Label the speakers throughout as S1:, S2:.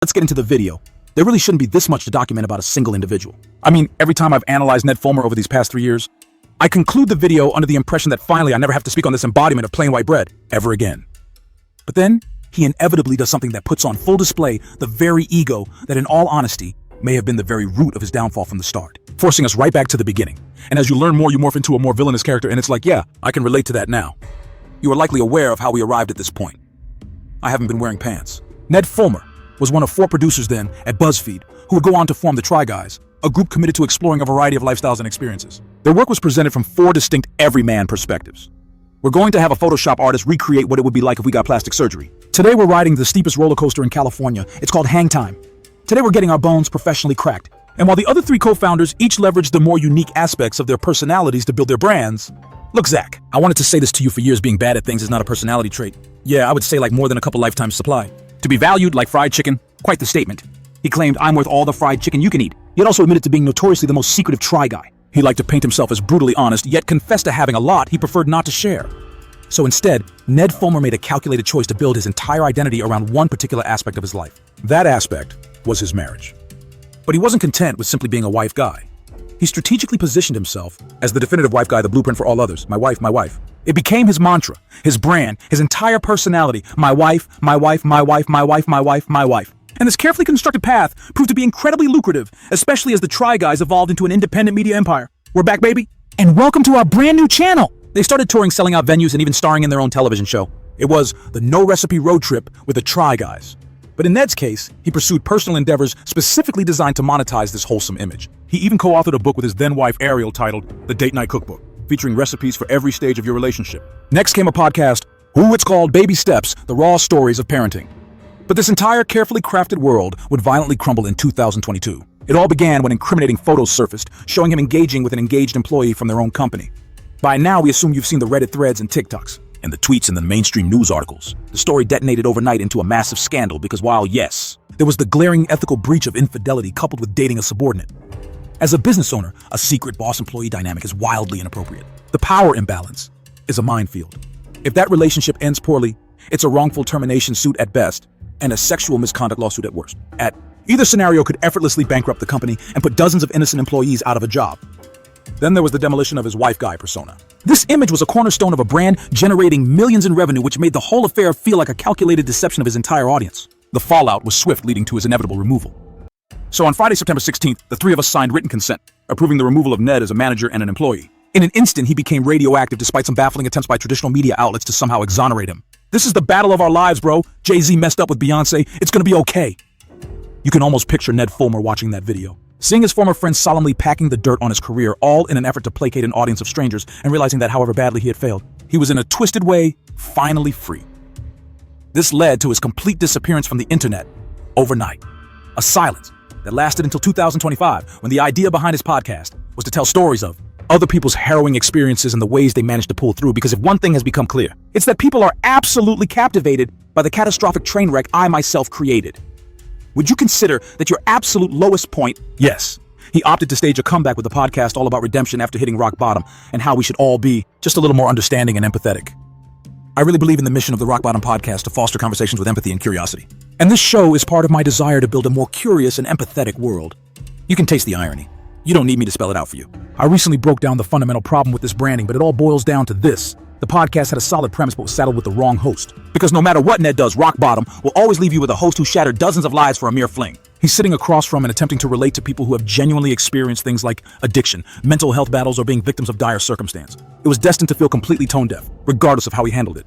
S1: Let's get into the video. There really shouldn't be this much to document about a single individual. I mean, every time I've analyzed Ned Fulmer over these past 3 years, I conclude the video under the impression that finally I never have to speak on this embodiment of plain white bread ever again. But then, he inevitably does something that puts on full display the very ego that, in all honesty, may have been the very root of his downfall from the start, forcing us right back to the beginning. And as you learn more, you morph into a more villainous character, and it's like, yeah, I can relate to that now. You are likely aware of how we arrived at this point. I haven't been wearing pants. Ned Fulmer was one of 4 producers then at BuzzFeed who would go on to form the Try Guys, a group committed to exploring a variety of lifestyles and experiences. Their work was presented from 4 distinct everyman perspectives. We're going to have a Photoshop artist recreate what it would be like if we got plastic surgery. Today we're riding the steepest roller coaster in California. It's called Hang Time. Today we're getting our bones professionally cracked. And while the other 3 co-founders each leveraged the more unique aspects of their personalities to build their brands, look, Zach, I wanted to say this to you for years. Being bad at things is not a personality trait. Yeah, I would say like more than a couple lifetimes supply. To be valued like fried chicken, quite the statement. He claimed, I'm worth all the fried chicken you can eat. He had also admitted to being notoriously the most secretive try guy. He liked to paint himself as brutally honest, yet confessed to having a lot he preferred not to share. So instead, Ned Fulmer made a calculated choice to build his entire identity around one particular aspect of his life. That aspect was his marriage. But he wasn't content with simply being a wife guy. He strategically positioned himself as the definitive wife guy, the blueprint for all others. My wife, my wife. It became his mantra, his brand, his entire personality. My wife, my wife, my wife, my wife, my wife, my wife. And this carefully constructed path proved to be incredibly lucrative, especially as the Try Guys evolved into an independent media empire. We're back, baby. And welcome to our brand new channel. They started touring, selling out venues, and even starring in their own television show. It was the No Recipe Road Trip with the Try Guys. But in Ned's case, he pursued personal endeavors specifically designed to monetize this wholesome image. He even co-authored a book with his then-wife Ariel titled The Date Night Cookbook, featuring recipes for every stage of your relationship. Next came a podcast, it's called Baby Steps, the raw stories of parenting. But this entire carefully crafted world would violently crumble in 2022. It all began when incriminating photos surfaced, showing him engaging with an engaged employee from their own company. By now, we assume you've seen the Reddit threads and TikToks, and the tweets and the mainstream news articles. The story detonated overnight into a massive scandal because while, yes, there was the glaring ethical breach of infidelity coupled with dating a subordinate. As a business owner, a secret boss-employee dynamic is wildly inappropriate. The power imbalance is a minefield. If that relationship ends poorly, it's a wrongful termination suit at best, and a sexual misconduct lawsuit at worst. Either scenario could effortlessly bankrupt the company and put dozens of innocent employees out of a job. Then there was the demolition of his wife guy persona. This image was a cornerstone of a brand generating millions in revenue, which made the whole affair feel like a calculated deception of his entire audience. The fallout was swift, leading to his inevitable removal. So on Friday, September 16th, the 3 of us signed written consent, approving the removal of Ned as a manager and an employee. In an instant, he became radioactive despite some baffling attempts by traditional media outlets to somehow exonerate him. This is the battle of our lives, bro. Jay-Z messed up with Beyonce. It's gonna be okay. You can almost picture Ned Fulmer watching that video, seeing his former friends solemnly packing the dirt on his career, all in an effort to placate an audience of strangers, and realizing that however badly he had failed, he was in a twisted way finally free. This led to his complete disappearance from the internet overnight. A silence that lasted until 2025, when the idea behind his podcast was to tell stories of other people's harrowing experiences and the ways they managed to pull through. Because if one thing has become clear, it's that people are absolutely captivated by the catastrophic train wreck I myself created. Would you consider that your absolute lowest point? Yes. He opted to stage a comeback with a podcast all about redemption after hitting rock bottom and how we should all be just a little more understanding and empathetic. I really believe in the mission of the Rock Bottom podcast to foster conversations with empathy and curiosity. And this show is part of my desire to build a more curious and empathetic world. You can taste the irony. You don't need me to spell it out for you. I recently broke down the fundamental problem with this branding, but it all boils down to this. The podcast had a solid premise but was saddled with the wrong host. Because no matter what Ned does, Rock Bottom will always leave you with a host who shattered dozens of lives for a mere fling. He's sitting across from and attempting to relate to people who have genuinely experienced things like addiction, mental health battles, or being victims of dire circumstance. It was destined to feel completely tone deaf, regardless of how he handled it.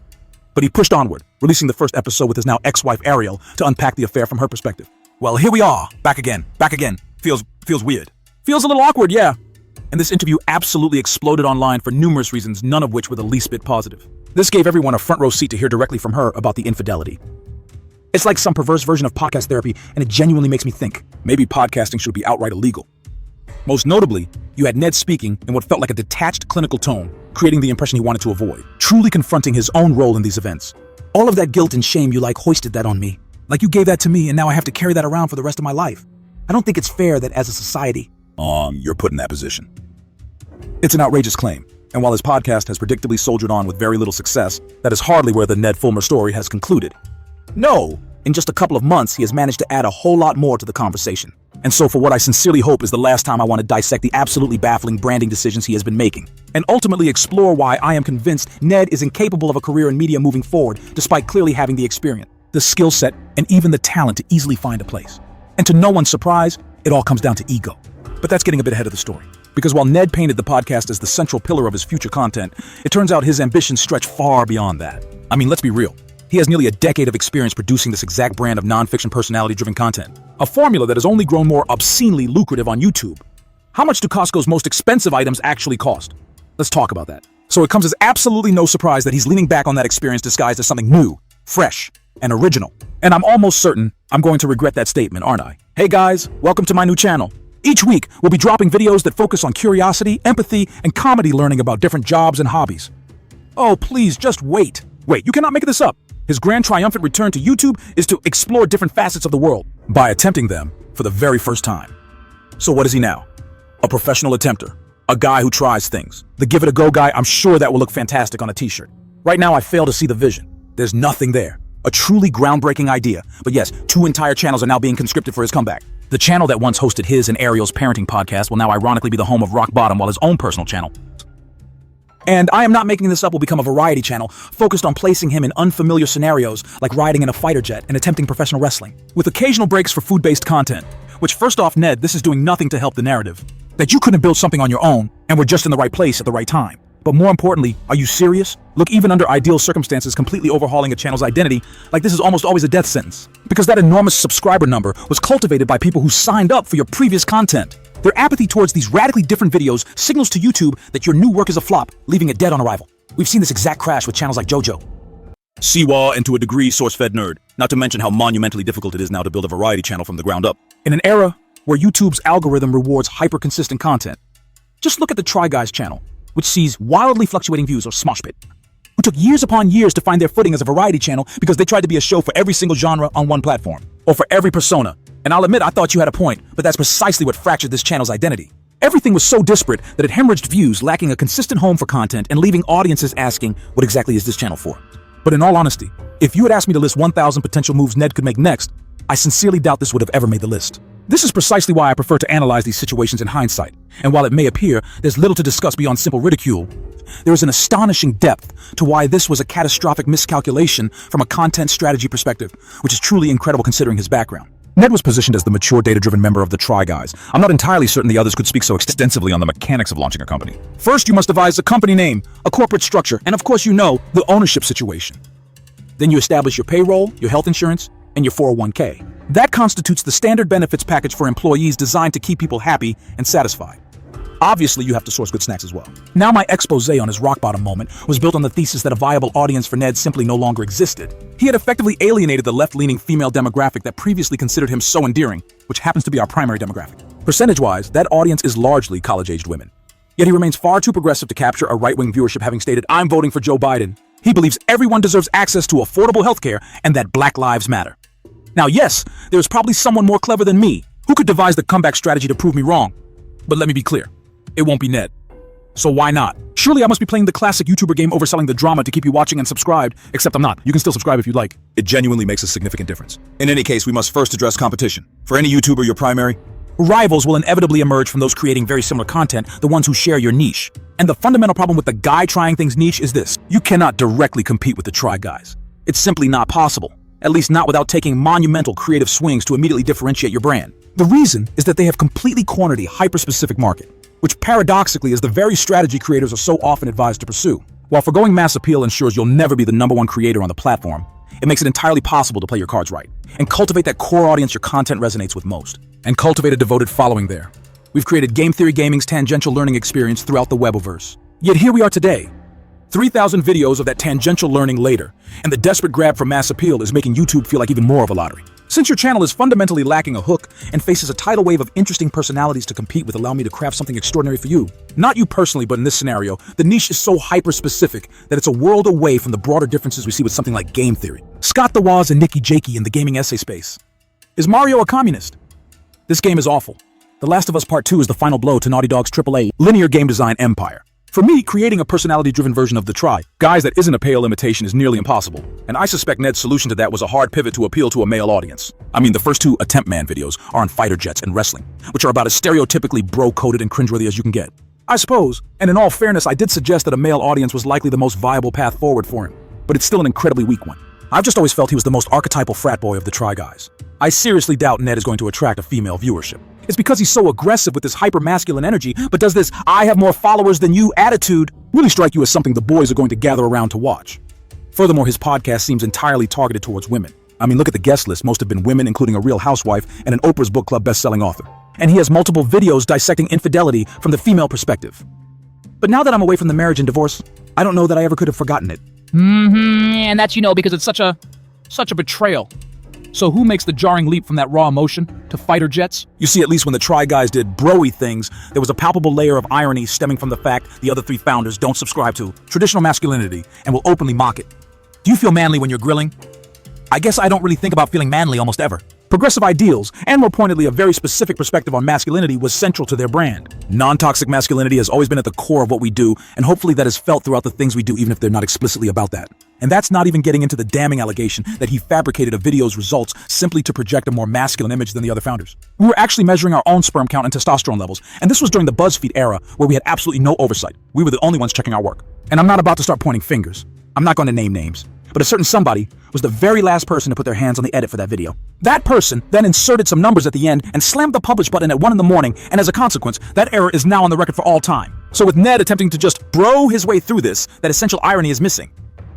S1: But he pushed onward, releasing the first episode with his now ex-wife Ariel to unpack the affair from her perspective. Well, here we are, back again. Feels weird. Feels a little awkward, yeah. And this interview absolutely exploded online for numerous reasons, none of which were the least bit positive. This gave everyone a front row seat to hear directly from her about the infidelity. It's like some perverse version of podcast therapy, and it genuinely makes me think maybe podcasting should be outright illegal. Most notably, you had Ned speaking in what felt like a detached clinical tone, creating the impression he wanted to avoid, truly confronting his own role in these events. All of that guilt and shame, you hoisted that on me. Like you gave that to me and now I have to carry that around for the rest of my life. I don't think it's fair that as a society, you're put in that position. It's an outrageous claim, and while his podcast has predictably soldiered on with very little success, that is hardly where the Ned Fulmer story has concluded. No, In just a couple of months, he has managed to add a whole lot more to the conversation. And so for what I sincerely hope is the last time I want to dissect the absolutely baffling branding decisions he has been making, and ultimately explore why I am convinced Ned is incapable of a career in media moving forward, despite clearly having the experience, the skill set, and even the talent to easily find a place. And to no one's surprise, it all comes down to ego. But that's getting a bit ahead of the story. Because while Ned painted the podcast as the central pillar of his future content, it turns out his ambitions stretch far beyond that. I mean, let's be real. He has nearly a decade of experience producing this exact brand of non-fiction personality-driven content, a formula that has only grown more obscenely lucrative on YouTube. How much do Costco's most expensive items actually cost? Let's talk about that. So it comes as absolutely no surprise that he's leaning back on that experience disguised as something new, fresh, and original. And I'm almost certain I'm going to regret that statement, aren't I? Hey guys, welcome to my new channel. Each week, we'll be dropping videos that focus on curiosity, empathy, and comedy learning about different jobs and hobbies. Oh, please, just wait. Wait, you cannot make this up. His grand triumphant return to YouTube is to explore different facets of the world by attempting them for the very first time. So what is he now? A professional attempter. A guy who tries things. The give it a go guy, I'm sure that will look fantastic on a t-shirt. Right now, I fail to see the vision. There's nothing there. A truly groundbreaking idea. But yes, 2 entire channels are now being conscripted for his comeback. The channel that once hosted his and Ariel's parenting podcast will now ironically be the home of Rock Bottom, while his own personal channel, and I am not making this up, will become a variety channel focused on placing him in unfamiliar scenarios like riding in a fighter jet and attempting professional wrestling, with occasional breaks for food-based content. Which, first off, Ned, this is doing nothing to help the narrative. That you couldn't build something on your own and were just in the right place at the right time. But more importantly, are you serious? Look, even under ideal circumstances, completely overhauling a channel's identity like this is almost always a death sentence. Because that enormous subscriber number was cultivated by people who signed up for your previous content. Their apathy towards these radically different videos signals to YouTube that your new work is a flop, leaving it dead on arrival. We've seen this exact crash with channels like JoJo, Siwa, and to a degree source-fed nerd, not to mention how monumentally difficult it is now to build a variety channel from the ground up. In an era where YouTube's algorithm rewards hyper-consistent content, just look at the Try Guys channel, which sees wildly fluctuating views, or Smoshpit, who took years upon years to find their footing as a variety channel because they tried to be a show for every single genre on one platform, or for every persona. And I'll admit, I thought you had a point, but that's precisely what fractured this channel's identity. Everything was so disparate that it hemorrhaged views, lacking a consistent home for content and leaving audiences asking, what exactly is this channel for? But in all honesty, if you had asked me to list 1,000 potential moves Ned could make next, I sincerely doubt this would have ever made the list. This is precisely why I prefer to analyze these situations in hindsight. And while it may appear there's little to discuss beyond simple ridicule, there is an astonishing depth to why this was a catastrophic miscalculation from a content strategy perspective, which is truly incredible considering his background. Ned was positioned as the mature, data-driven member of the Try Guys. I'm not entirely certain the others could speak so extensively on the mechanics of launching a company. First, you must devise a company name, a corporate structure, and of course the ownership situation. Then you establish your payroll, your health insurance, and your 401k. That constitutes the standard benefits package for employees designed to keep people happy and satisfied. Obviously, you have to source good snacks as well. Now, my expose on his rock bottom moment was built on the thesis that a viable audience for Ned simply no longer existed. He had effectively alienated the left-leaning female demographic that previously considered him so endearing, which happens to be our primary demographic. Percentage-wise, that audience is largely college-aged women. Yet he remains far too progressive to capture a right-wing viewership, having stated, "I'm voting for Joe Biden." He believes everyone deserves access to affordable healthcare and that Black lives matter. Now, yes, there is probably someone more clever than me who could devise the comeback strategy to prove me wrong. But let me be clear. It won't be Ned. So why not? Surely I must be playing the classic YouTuber game, overselling the drama to keep you watching and subscribed, except I'm not. You can still subscribe if you'd like. It genuinely makes a significant difference. In any case, we must first address competition. For any YouTuber, your primary rivals will inevitably emerge from those creating very similar content, the ones who share your niche. And the fundamental problem with the guy trying things niche is this. You cannot directly compete with the Try Guys. It's simply not possible. At least not without taking monumental creative swings to immediately differentiate your brand. The reason is that they have completely cornered a hyper-specific market, which paradoxically is the very strategy creators are so often advised to pursue. While foregoing mass appeal ensures you'll never be the #1 creator on the platform, it makes it entirely possible to play your cards right and cultivate that core audience your content resonates with most, and cultivate a devoted following there. We've created Game Theory Gaming's tangential learning experience throughout the Weboverse. Yet here we are today, 3,000 videos of that tangential learning later, and the desperate grab for mass appeal is making YouTube feel like even more of a lottery. Since your channel is fundamentally lacking a hook and faces a tidal wave of interesting personalities to compete with, allow me to craft something extraordinary for you. Not you personally, but in this scenario, the niche is so hyper-specific that it's a world away from the broader differences we see with something like Game Theory. Scott the Woz and Nikki Jakey in the gaming essay space. Is Mario a communist? This game is awful. The Last of Us Part 2 is the final blow to Naughty Dog's AAA linear game design empire. For me, creating a personality-driven version of the Try Guys that isn't a pale imitation is nearly impossible, and I suspect Ned's solution to that was a hard pivot to appeal to a male audience. I mean, the first two Attempt Man videos are on fighter jets and wrestling, which are about as stereotypically bro-coded and cringeworthy as you can get. I suppose, and in all fairness, I did suggest that a male audience was likely the most viable path forward for him, but it's still an incredibly weak one. I've just always felt he was the most archetypal frat boy of the Try Guys. I seriously doubt Ned is going to attract a female viewership. It's because he's so aggressive with his hyper-masculine energy, but does this "I have more followers than you" attitude really strike you as something the boys are going to gather around to watch? Furthermore, his podcast seems entirely targeted towards women. I mean, look at the guest list. Most have been women, including a Real Housewife and an Oprah's Book Club best-selling author. And he has multiple videos dissecting infidelity from the female perspective. But now that I'm away from the marriage and divorce, I don't know that I ever could have forgotten it.
S2: And that's, because it's such a betrayal. So who makes the jarring leap from that raw emotion to fighter jets?
S1: You see, at least when the Try Guys did bro-y things, there was a palpable layer of irony stemming from the fact the other three founders don't subscribe to traditional masculinity and will openly mock it. Do you feel manly when you're grilling? I guess I don't really think about feeling manly almost ever. Progressive ideals, and more pointedly a very specific perspective on masculinity, was central to their brand. Non-toxic masculinity has always been at the core of what we do, and hopefully that is felt throughout the things we do, even if they're not explicitly about that. And that's not even getting into the damning allegation that he fabricated a video's results simply to project a more masculine image than the other founders. We were actually measuring our own sperm count and testosterone levels, and this was during the BuzzFeed era where we had absolutely no oversight. We were the only ones checking our work. And I'm not about to start pointing fingers. I'm not going to name names. But a certain somebody was the very last person to put their hands on the edit for that video. That person then inserted some numbers at the end and slammed the publish button at 1 in the morning, and as a consequence, that error is now on the record for all time. So with Ned attempting to just bro his way through this, that essential irony is missing.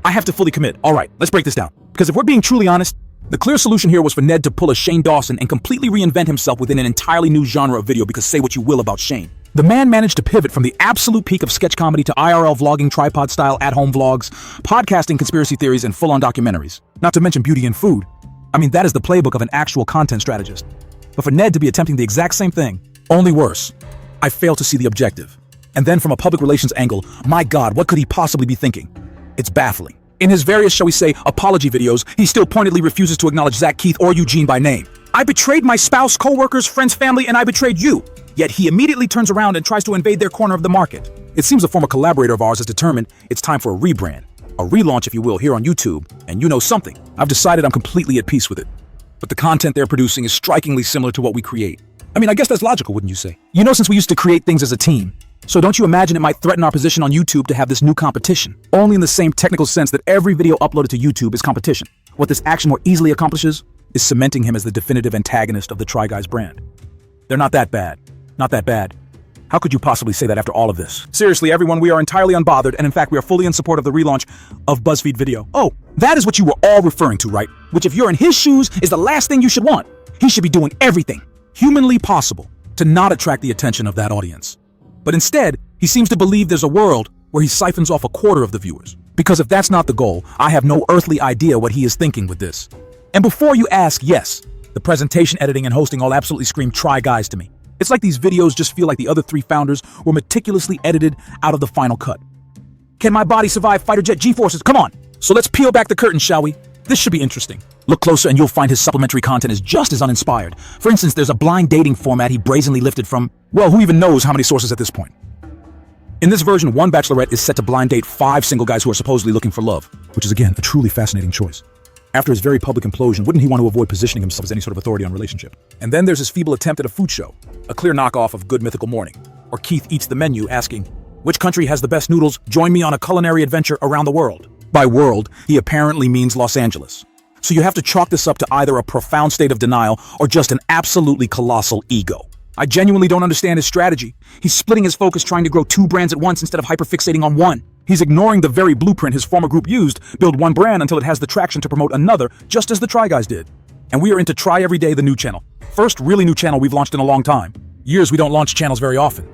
S1: I have to fully commit. All right, let's break this down. Because if we're being truly honest, the clear solution here was for Ned to pull a Shane Dawson and completely reinvent himself within an entirely new genre of video, because say what you will about Shane, the man managed to pivot from the absolute peak of sketch comedy to IRL vlogging, tripod-style at-home vlogs, podcasting, conspiracy theories, and full-on documentaries. Not to mention beauty and food. I mean, that is the playbook of an actual content strategist. But for Ned to be attempting the exact same thing, only worse, I fail to see the objective. And then from a public relations angle, my God, what could he possibly be thinking? It's baffling. In his various, shall we say, apology videos, he still pointedly refuses to acknowledge Zach, Keith, or Eugene by name. I betrayed my spouse, co-workers, friends, family, and I betrayed you. Yet he immediately turns around and tries to invade their corner of the market. It seems a former collaborator of ours has determined it's time for a rebrand, a relaunch if you will, here on YouTube, and you know something. I've decided I'm completely at peace with it. But the content they're producing is strikingly similar to what we create. I mean, I guess that's logical, wouldn't you say? Since we used to create things as a team, so don't you imagine it might threaten our position on YouTube to have this new competition? Only in the same technical sense that every video uploaded to YouTube is competition. What this action more easily accomplishes is cementing him as the definitive antagonist of the Try Guys brand. They're not that bad. Not that bad. How could you possibly say that after all of this? Seriously, everyone, we are entirely unbothered, and in fact, we are fully in support of the relaunch of BuzzFeed Video. Oh, that is what you were all referring to, right? Which, if you're in his shoes, is the last thing you should want. He should be doing everything humanly possible to not attract the attention of that audience. But instead, he seems to believe there's a world where he siphons off a quarter of the viewers. Because if that's not the goal, I have no earthly idea what he is thinking with this. And before you ask, yes, the presentation, editing, and hosting all absolutely scream Try Guys to me. It's like these videos just feel like the other three founders were meticulously edited out of the final cut. Can my body survive fighter jet G-forces? Come on! So let's peel back the curtain, shall we? This should be interesting. Look closer and you'll find his supplementary content is just as uninspired. For instance, there's a blind dating format he brazenly lifted from, well, who even knows how many sources at this point. In this version, one bachelorette is set to blind date 5 single guys who are supposedly looking for love, which is again, a truly fascinating choice. After his very public implosion, wouldn't he want to avoid positioning himself as any sort of authority on relationship? And then there's his feeble attempt at a food show, a clear knockoff of Good Mythical Morning, or Keith Eats the Menu asking, which country has the best noodles? Join me on a culinary adventure around the world. By world, he apparently means Los Angeles. So you have to chalk this up to either a profound state of denial or just an absolutely colossal ego. I genuinely don't understand his strategy. He's splitting his focus trying to grow 2 brands at once instead of hyperfixating on one. He's ignoring the very blueprint his former group used, build one brand until it has the traction to promote another, just as the Try Guys did. And we are into Try Every Day, the new channel. First really new channel we've launched in a long time. Years we don't launch channels very often.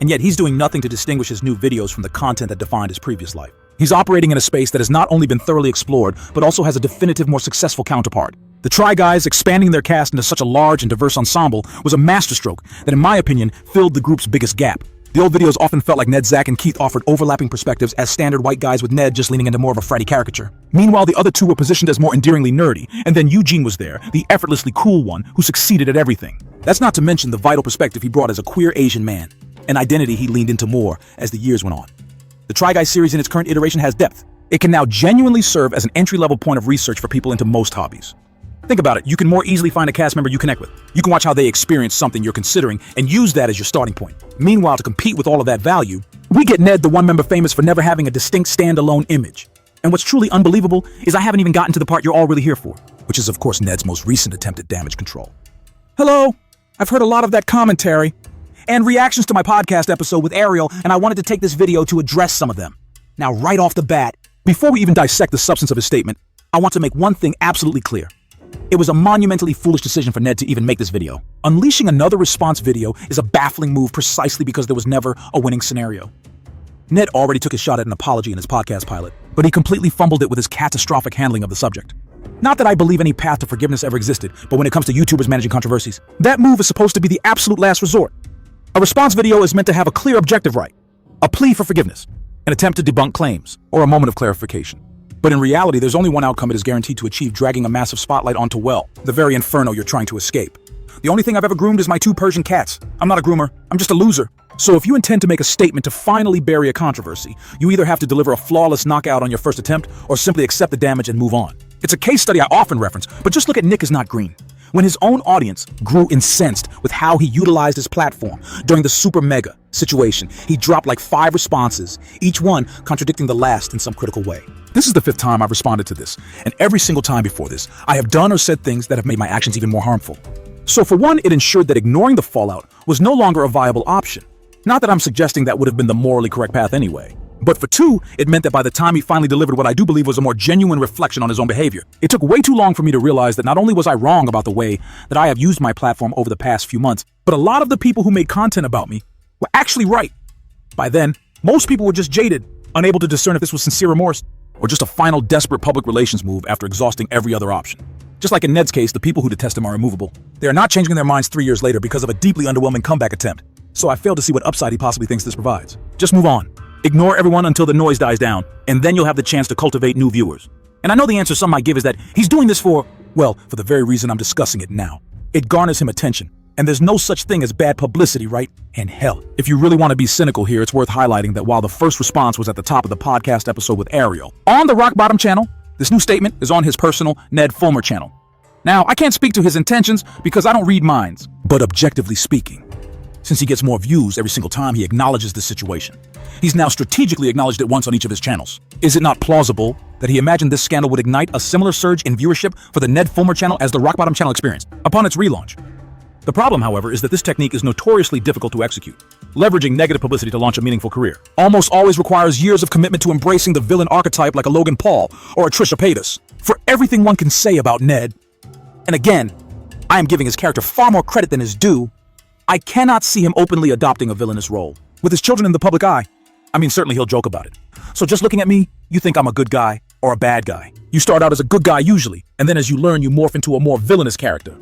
S1: And yet he's doing nothing to distinguish his new videos from the content that defined his previous life. He's operating in a space that has not only been thoroughly explored, but also has a definitive, more successful counterpart. The Try Guys expanding their cast into such a large and diverse ensemble was a masterstroke that, in my opinion, filled the group's biggest gap. The old videos often felt like Ned, Zach, and Keith offered overlapping perspectives as standard white guys, with Ned just leaning into more of a fratty caricature. Meanwhile, the other two were positioned as more endearingly nerdy, and then Eugene was there, the effortlessly cool one who succeeded at everything. That's not to mention the vital perspective he brought as a queer Asian man, an identity he leaned into more as the years went on. The Try Guy series in its current iteration has depth. It can now genuinely serve as an entry-level point of research for people into most hobbies. Think about it, you can more easily find a cast member you connect with. You can watch how they experience something you're considering and use that as your starting point. Meanwhile, to compete with all of that value, we get Ned, the one member famous for never having a distinct standalone image. And what's truly unbelievable is I haven't even gotten to the part you're all really here for, which is of course Ned's most recent attempt at damage control. Hello, I've heard a lot of that commentary and reactions to my podcast episode with Ariel, and I wanted to take this video to address some of them. Now, right off the bat, before we even dissect the substance of his statement, I want to make one thing absolutely clear. It was a monumentally foolish decision for Ned to even make this video. Unleashing another response video is a baffling move precisely because there was never a winning scenario. Ned already took a shot at an apology in his podcast pilot, but he completely fumbled it with his catastrophic handling of the subject. Not that I believe any path to forgiveness ever existed, but when it comes to YouTubers managing controversies, that move is supposed to be the absolute last resort. A response video is meant to have a clear objective right, a plea for forgiveness, an attempt to debunk claims, or a moment of clarification. But in reality, there's only one outcome it is guaranteed to achieve: dragging a massive spotlight onto, well, the very inferno you're trying to escape. The only thing I've ever groomed is my 2 Persian cats. I'm not a groomer, I'm just a loser. So if you intend to make a statement to finally bury a controversy, you either have to deliver a flawless knockout on your first attempt, or simply accept the damage and move on. It's a case study I often reference, but just look at Nick is Not Green. When his own audience grew incensed with how he utilized his platform during the super mega situation, he dropped like 5 responses, each one contradicting the last in some critical way. This is the 5th time I've responded to this, and every single time before this, I have done or said things that have made my actions even more harmful. So for one, it ensured that ignoring the fallout was no longer a viable option. Not that I'm suggesting that would have been the morally correct path anyway. But for 2, it meant that by the time he finally delivered what I do believe was a more genuine reflection on his own behavior, it took way too long for me to realize that not only was I wrong about the way that I have used my platform over the past few months, but a lot of the people who made content about me were actually right. By then, most people were just jaded, unable to discern if this was sincere remorse or just a final desperate public relations move after exhausting every other option. Just like in Ned's case, the people who detest him are immovable. They are not changing their minds 3 years later because of a deeply underwhelming comeback attempt. So I fail to see what upside he possibly thinks this provides. Just move on. Ignore everyone until the noise dies down, and then you'll have the chance to cultivate new viewers. And I know the answer some might give is that he's doing this for, well, for the very reason I'm discussing it now. It garners him attention, and there's no such thing as bad publicity, right? And hell, if you really want to be cynical here, it's worth highlighting that while the first response was at the top of the podcast episode with Ariel, on the Rock Bottom channel, this new statement is on his personal Ned Fulmer channel. Now, I can't speak to his intentions because I don't read minds, but objectively speaking, since he gets more views every single time he acknowledges the situation, he's now strategically acknowledged it once on each of his channels. Is it not plausible that he imagined this scandal would ignite a similar surge in viewership for the Ned Fulmer channel as the Rock Bottom channel experienced upon its relaunch? The problem, however, is that this technique is notoriously difficult to execute. Leveraging negative publicity to launch a meaningful career almost always requires years of commitment to embracing the villain archetype like a Logan Paul or a Trisha Paytas. For everything one can say about Ned, and again, I am giving his character far more credit than is due, I cannot see him openly adopting a villainous role. With his children in the public eye, I mean, certainly he'll joke about it. So just looking at me, you think I'm a good guy or a bad guy. You start out as a good guy usually, and then as you learn, you morph into a more villainous character.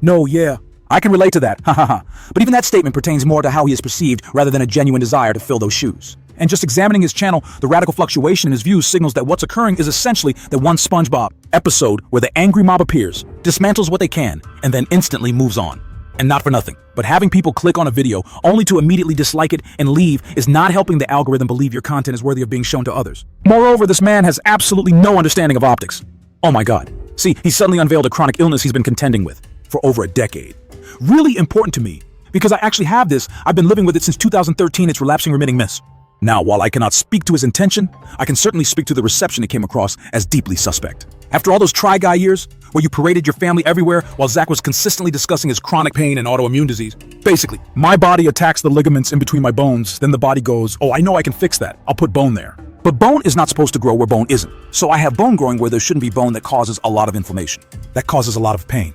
S1: No, yeah, I can relate to that, ha ha ha. But even that statement pertains more to how he is perceived rather than a genuine desire to fill those shoes. And just examining his channel, the radical fluctuation in his views signals that what's occurring is essentially that one SpongeBob episode where the angry mob appears, dismantles what they can, and then instantly moves on. And not for nothing, but having people click on a video only to immediately dislike it and leave is not helping the algorithm believe your content is worthy of being shown to others. Moreover, this man has absolutely no understanding of optics. Oh my God. See, he suddenly unveiled a chronic illness he's been contending with for over a decade. Really important to me, because I actually have this. I've been living with it since 2013, it's relapsing remitting miss. Now, while I cannot speak to his intention, I can certainly speak to the reception it came across as deeply suspect. After all those Try Guy years, where you paraded your family everywhere while Zach was consistently discussing his chronic pain and autoimmune disease, basically, my body attacks the ligaments in between my bones, then the body goes, oh, I know I can fix that, I'll put bone there. But bone is not supposed to grow where bone isn't. So I have bone growing where there shouldn't be bone that causes a lot of inflammation. That causes a lot of pain.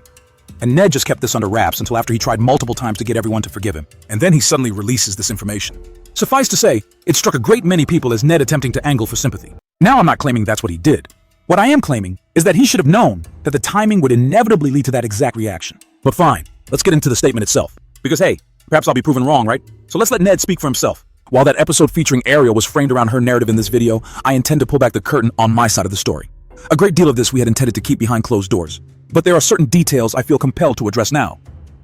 S1: And Ned just kept this under wraps until after he tried multiple times to get everyone to forgive him. And then he suddenly releases this information. Suffice to say, it struck a great many people as Ned attempting to angle for sympathy. Now I'm not claiming that's what he did. What I am claiming is that he should have known that the timing would inevitably lead to that exact reaction. But fine, let's get into the statement itself. Because hey, perhaps I'll be proven wrong, right? So let's let Ned speak for himself. While that episode featuring Ariel was framed around her narrative in this video, I intend to pull back the curtain on my side of the story. A great deal of this we had intended to keep behind closed doors. But there are certain details I feel compelled to address now.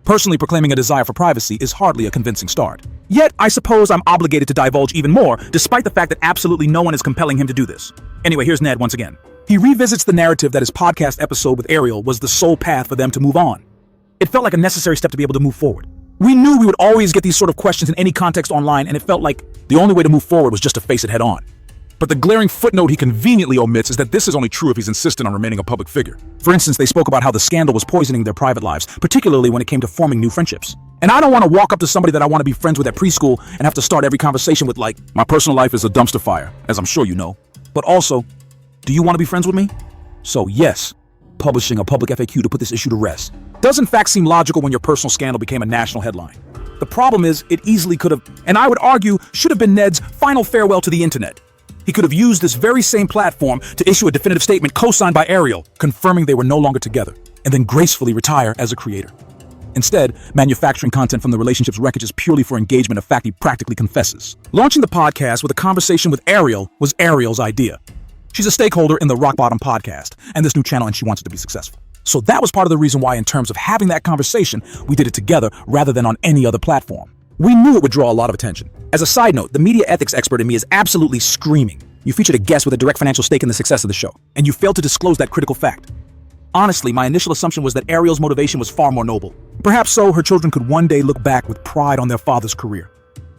S1: Personally, proclaiming a desire for privacy is hardly a convincing start. Yet, I suppose I'm obligated to divulge even more, despite the fact that absolutely no one is compelling him to do this. Anyway, here's Ned once again. He revisits the narrative that his podcast episode with Ariel was the sole path for them to move on. It felt like a necessary step to be able to move forward. We knew we would always get these sort of questions in any context online, and it felt like the only way to move forward was just to face it head on. But the glaring footnote he conveniently omits is that this is only true if he's insistent on remaining a public figure. For instance, they spoke about how the scandal was poisoning their private lives, particularly when it came to forming new friendships. And I don't want to walk up to somebody that I want to be friends with at preschool and have to start every conversation with like, my personal life is a dumpster fire, as I'm sure you know. But also, do you want to be friends with me? So yes, publishing a public FAQ to put this issue to rest does in fact seem logical when your personal scandal became a national headline. The problem is, it easily could have, and I would argue, should have been Ned's final farewell to the internet. He could have used this very same platform to issue a definitive statement co-signed by Ariel, confirming they were no longer together, and then gracefully retire as a creator. Instead, manufacturing content from the relationship's wreckage is purely for engagement, a fact he practically confesses. Launching the podcast with a conversation with Ariel was Ariel's idea. She's a stakeholder in the Rock Bottom podcast and this new channel, and she wants it to be successful. So that was part of the reason why, in terms of having that conversation, we did it together rather than on any other platform. We knew it would draw a lot of attention. As a side note, the media ethics expert in me is absolutely screaming. You featured a guest with a direct financial stake in the success of the show, and you failed to disclose that critical fact. Honestly, my initial assumption was that Ariel's motivation was far more noble. Perhaps so her children could one day look back with pride on their father's career.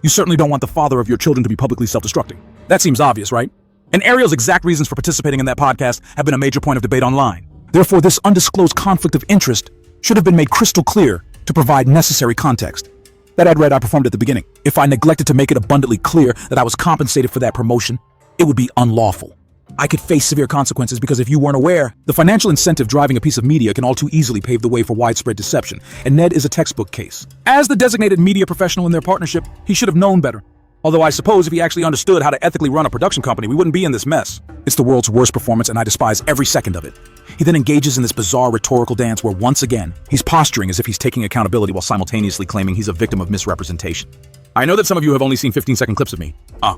S1: You certainly don't want the father of your children to be publicly self-destructing. That seems obvious, right? And Ariel's exact reasons for participating in that podcast have been a major point of debate online. Therefore, this undisclosed conflict of interest should have been made crystal clear to provide necessary context. That ad read I performed at the beginning. If I neglected to make it abundantly clear that I was compensated for that promotion, it would be unlawful. I could face severe consequences because if you weren't aware, the financial incentive driving a piece of media can all too easily pave the way for widespread deception, and Ned is a textbook case. As the designated media professional in their partnership, he should have known better. Although I suppose if he actually understood how to ethically run a production company, we wouldn't be in this mess. It's the world's worst performance, and I despise every second of it. He then engages in this bizarre rhetorical dance where, once again, he's posturing as if he's taking accountability while simultaneously claiming he's a victim of misrepresentation. I know that some of you have only seen 15-second clips of me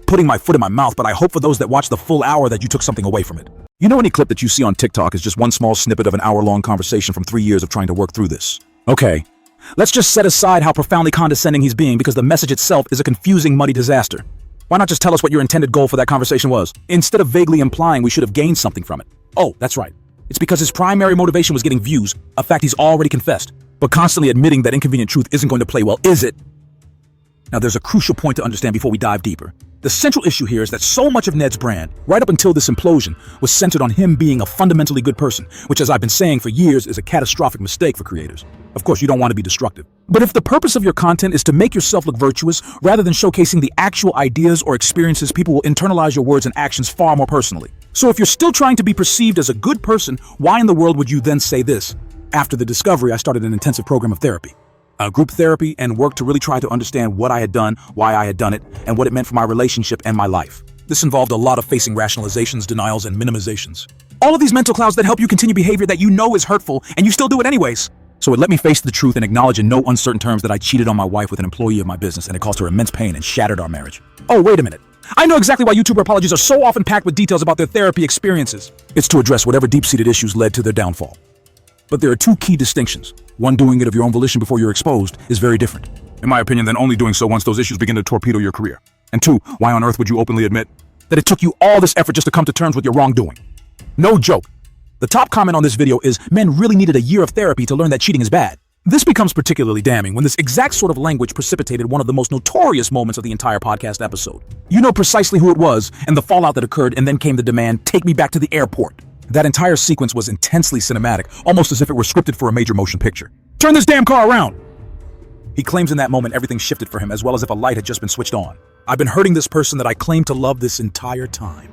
S1: putting my foot in my mouth, but I hope for those that watch the full hour that you took something away from it. You know, any clip that you see on TikTok is just one small snippet of an hour-long conversation from 3 years of trying to work through this. Okay, let's just set aside how profoundly condescending he's being, because the message itself is a confusing, muddy disaster. Why not just tell us what your intended goal for that conversation was, instead of vaguely implying we should have gained something from it? Oh, that's right. It's because his primary motivation was getting views, a fact he's already confessed. But constantly admitting that inconvenient truth isn't going to play well, is it? Now, there's a crucial point to understand before we dive deeper. The central issue here is that so much of Ned's brand, right up until this implosion, was centered on him being a fundamentally good person, which, as I've been saying for years, is a catastrophic mistake for creators. Of course, you don't want to be destructive. But if the purpose of your content is to make yourself look virtuous, rather than showcasing the actual ideas or experiences, people will internalize your words and actions far more personally. So if you're still trying to be perceived as a good person, why in the world would you then say this? After the discovery, I started an intensive program of therapy. Group therapy, and work to really try to understand what I had done, why I had done it, and what it meant for my relationship and my life. This involved a lot of facing rationalizations, denials, and minimizations. All of these mental clouds that help you continue behavior that you know is hurtful, and you still do it anyways. So it let me face the truth and acknowledge in no uncertain terms that I cheated on my wife with an employee of my business, and it caused her immense pain and shattered our marriage. Oh, wait a minute. I know exactly why YouTuber apologies are so often packed with details about their therapy experiences. It's to address whatever deep-seated issues led to their downfall. But there are two key distinctions. One, doing it of your own volition before you're exposed is very different, in my opinion, than only doing so once those issues begin to torpedo your career. And two, why on earth would you openly admit that it took you all this effort just to come to terms with your wrongdoing? No joke. The top comment on this video is, men really needed a year of therapy to learn that cheating is bad. This becomes particularly damning when this exact sort of language precipitated one of the most notorious moments of the entire podcast episode. You know precisely who it was and the fallout that occurred, and then came the demand, "Take me back to the airport." That entire sequence was intensely cinematic, almost as if it were scripted for a major motion picture. Turn this damn car around! He claims in that moment everything shifted for him, as well as if a light had just been switched on. I've been hurting this person that I claim to love this entire time.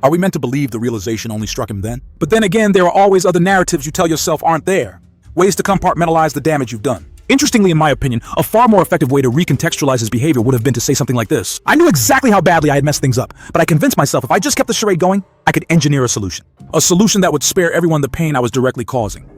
S1: Are we meant to believe the realization only struck him then? But then again, there are always other narratives you tell yourself aren't there. Ways to compartmentalize the damage you've done. Interestingly, in my opinion, a far more effective way to recontextualize his behavior would have been to say something like this. I knew exactly how badly I had messed things up, but I convinced myself if I just kept the charade going, I could engineer a solution. A solution that would spare everyone the pain I was directly causing.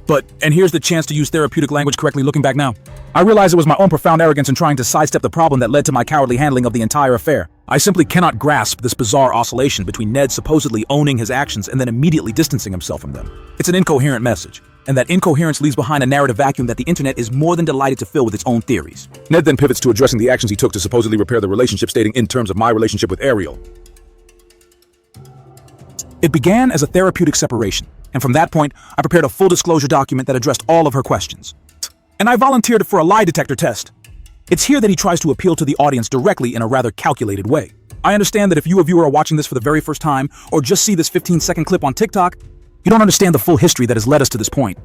S1: But, and here's the chance to use therapeutic language correctly looking back now, I realize it was my own profound arrogance in trying to sidestep the problem that led to my cowardly handling of the entire affair. I simply cannot grasp this bizarre oscillation between Ned supposedly owning his actions and then immediately distancing himself from them. It's an incoherent message. and that incoherence leaves behind a narrative vacuum that the internet is more than delighted to fill with its own theories. Ned then pivots to addressing the actions he took to supposedly repair the relationship, stating, in terms of my relationship with Ariel, it began as a therapeutic separation, and from that point, I prepared a full disclosure document that addressed all of her questions. And I volunteered for a lie detector test. It's here that he tries to appeal to the audience directly in a rather calculated way. I understand that if you, a viewer, are watching this for the very first time, or just see this 15-second clip on TikTok, you don't understand the full history that has led us to this point.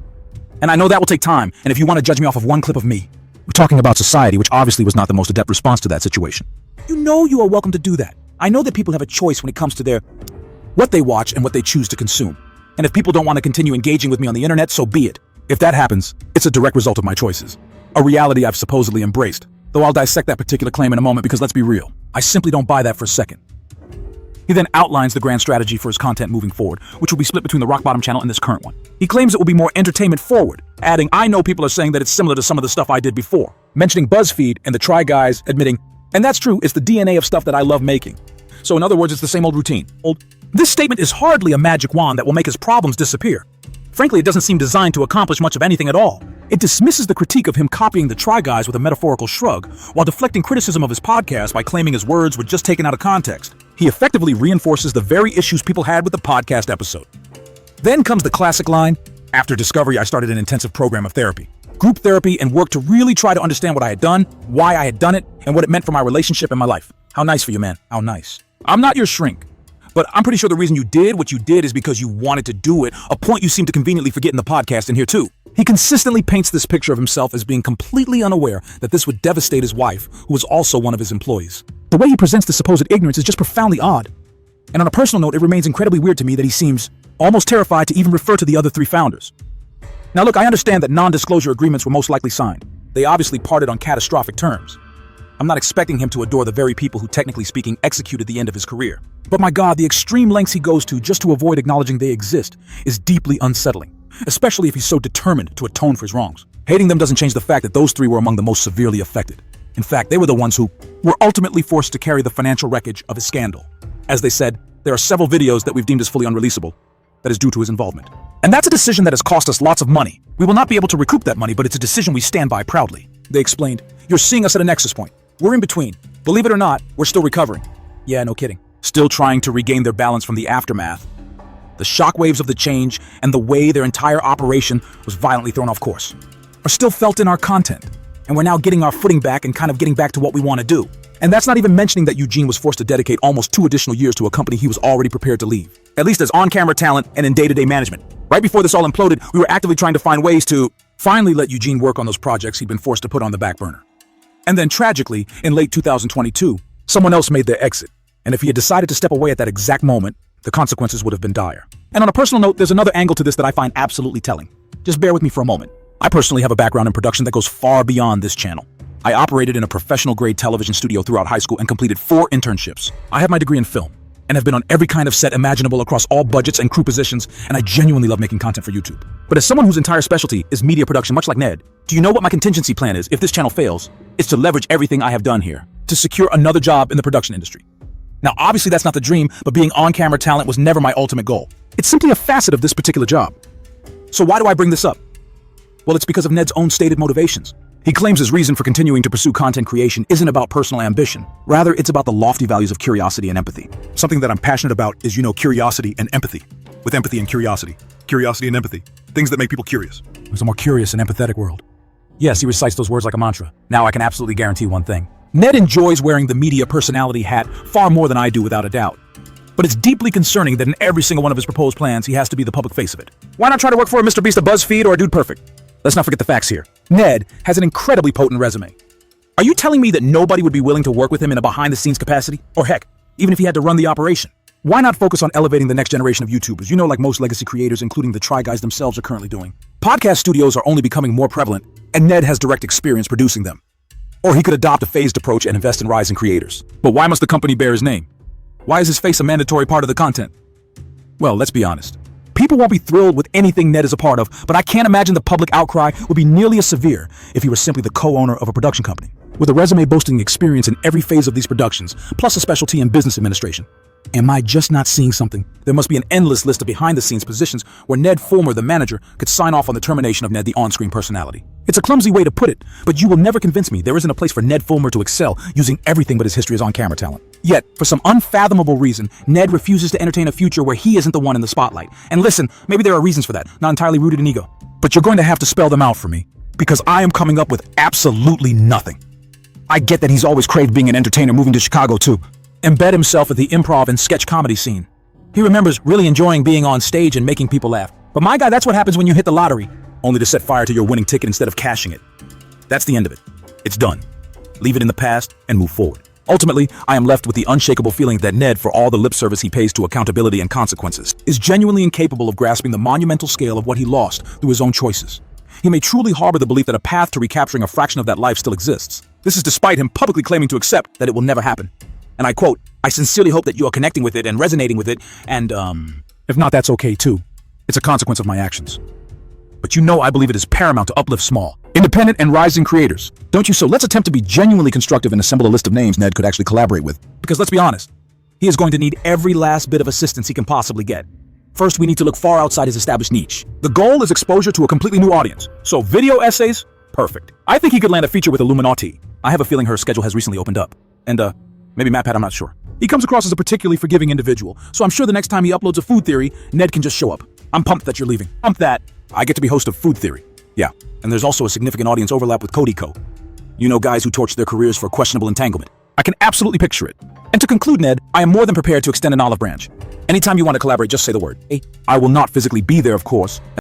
S1: And I know that will take time, and if you want to judge me off of one clip of me, we're talking about society, which obviously was not the most adept response to that situation. You know you are welcome to do that. I know that people have a choice when it comes to what they watch and what they choose to consume. And if people don't want to continue engaging with me on the internet, so be it. If that happens, it's a direct result of my choices. A reality I've supposedly embraced. Though I'll dissect that particular claim in a moment because let's be real, I simply don't buy that for a second. He then outlines the grand strategy for his content moving forward, which will be split between the Rock Bottom channel and this current one. He claims it will be more entertainment forward, adding, I know people are saying that it's similar to some of the stuff I did before, mentioning BuzzFeed and the Try Guys, admitting, and that's true, it's the DNA of stuff that I love making. So in other words, it's the same old routine. This statement is hardly a magic wand that will make his problems disappear. Frankly, it doesn't seem designed to accomplish much of anything at all. It dismisses the critique of him copying the Try Guys with a metaphorical shrug, while deflecting criticism of his podcast by claiming his words were just taken out of context. He effectively reinforces the very issues people had with the podcast episode. Then comes the classic line, after discovery I started an intensive program of therapy. Group therapy and work to really try to understand what I had done, why I had done it, and what it meant for my relationship and my life. How nice for you, man. How nice. I'm not your shrink. But I'm pretty sure the reason you did what you did is because you wanted to do it, a point you seem to conveniently forget in the podcast in here too. He consistently paints this picture of himself as being completely unaware that this would devastate his wife, who was also one of his employees. The way he presents this supposed ignorance is just profoundly odd. And on a personal note, it remains incredibly weird to me that he seems almost terrified to even refer to the other three founders. Now look, I understand that non-disclosure agreements were most likely signed. They obviously parted on catastrophic terms. I'm not expecting him to adore the very people who, technically speaking, executed the end of his career. But my God, the extreme lengths he goes to just to avoid acknowledging they exist is deeply unsettling, especially if he's so determined to atone for his wrongs. Hating them doesn't change the fact that those three were among the most severely affected. In fact, they were the ones who were ultimately forced to carry the financial wreckage of his scandal. As they said, there are several videos that we've deemed as fully unreleasable. That is due to his involvement. And that's a decision that has cost us lots of money. We will not be able to recoup that money, but it's a decision we stand by proudly. They explained, you're seeing us at a nexus point. We're in between. Believe it or not, we're still recovering. Yeah, no kidding. Still trying to regain their balance from the aftermath. The shockwaves of the change and the way their entire operation was violently thrown off course are still felt in our content. And we're now getting our footing back and kind of getting back to what we want to do. And that's not even mentioning that Eugene was forced to dedicate almost 2 additional years to a company he was already prepared to leave. At least as on-camera talent and in day-to-day management. Right before this all imploded, we were actively trying to find ways to finally let Eugene work on those projects he'd been forced to put on the back burner. And then tragically, in late 2022, someone else made their exit. And if he had decided to step away at that exact moment, the consequences would have been dire. And on a personal note, there's another angle to this that I find absolutely telling. Just bear with me for a moment. I personally have a background in production that goes far beyond this channel. I operated in a professional-grade television studio throughout high school and completed 4 internships. I have my degree in film and have been on every kind of set imaginable across all budgets and crew positions, and I genuinely love making content for YouTube. But as someone whose entire specialty is media production, much like Ned, do you know what my contingency plan is if this channel fails? It's to leverage everything I have done here to secure another job in the production industry. Now, obviously that's not the dream, but being on-camera talent was never my ultimate goal. It's simply a facet of this particular job. So why do I bring this up? Well, it's because of Ned's own stated motivations. He claims his reason for continuing to pursue content creation isn't about personal ambition. Rather, it's about the lofty values of curiosity and empathy. Something that I'm passionate about is, curiosity and empathy. With empathy and curiosity. Curiosity and empathy. Things that make people curious. It's a more curious and empathetic world. Yes, he recites those words like a mantra. Now I can absolutely guarantee one thing. Ned enjoys wearing the media personality hat far more than I do, without a doubt. But it's deeply concerning that in every single one of his proposed plans, he has to be the public face of it. Why not try to work for a Mr. Beast, a BuzzFeed, or a Dude Perfect? Let's not forget the facts here. Ned has an incredibly potent resume. Are you telling me that nobody would be willing to work with him in a behind-the-scenes capacity? Or heck, even if he had to run the operation? Why not focus on elevating the next generation of YouTubers, like most legacy creators, including the Try Guys themselves, are currently doing? Podcast studios are only becoming more prevalent, and Ned has direct experience producing them. Or he could adopt a phased approach and invest in rising creators. But why must the company bear his name? Why is his face a mandatory part of the content? Well, let's be honest. People won't be thrilled with anything Ned is a part of, but I can't imagine the public outcry would be nearly as severe if he were simply the co-owner of a production company, with a resume boasting experience in every phase of these productions, plus a specialty in business administration. Am I just not seeing something? There must be an endless list of behind-the-scenes positions where Ned Fulmer, the manager, could sign off on the termination of Ned, the on-screen personality. It's a clumsy way to put it, but you will never convince me there isn't a place for Ned Fulmer to excel using everything but his history as on-camera talent. Yet, for some unfathomable reason, Ned refuses to entertain a future where he isn't the one in the spotlight. And listen, maybe there are reasons for that, not entirely rooted in ego. But you're going to have to spell them out for me, because I am coming up with absolutely nothing. I get that he's always craved being an entertainer, moving to Chicago too. Embed himself at the improv and sketch comedy scene. He remembers really enjoying being on stage and making people laugh. But my guy, that's what happens when you hit the lottery, only to set fire to your winning ticket instead of cashing it. That's the end of it. It's done. Leave it in the past and move forward. Ultimately, I am left with the unshakable feeling that Ned, for all the lip service he pays to accountability and consequences, is genuinely incapable of grasping the monumental scale of what he lost through his own choices. He may truly harbor the belief that a path to recapturing a fraction of that life still exists. This is despite him publicly claiming to accept that it will never happen. And I quote, "I sincerely hope that you are connecting with it and resonating with it, and if not, that's okay too. It's a consequence of my actions. But you know I believe it is paramount to uplift small, independent, and rising creators. Don't you? So let's attempt to be genuinely constructive and assemble a list of names Ned could actually collaborate with. Because let's be honest, he is going to need every last bit of assistance he can possibly get. First, we need to look far outside his established niche. The goal is exposure to a completely new audience. So video essays, perfect. I think he could land a feature with Illuminati. I have a feeling her schedule has recently opened up. And maybe MatPat, I'm not sure. He comes across as a particularly forgiving individual, so I'm sure the next time he uploads a food theory, Ned can just show up. I'm pumped that you're leaving. Pumped that I get to be host of Food Theory. Yeah, and there's also a significant audience overlap with Cody Co. You know, guys who torch their careers for questionable entanglement. I can absolutely picture it. And to conclude, Ned, I am more than prepared to extend an olive branch. Anytime you want to collaborate, just say the word. Hey, I will not physically be there, of course.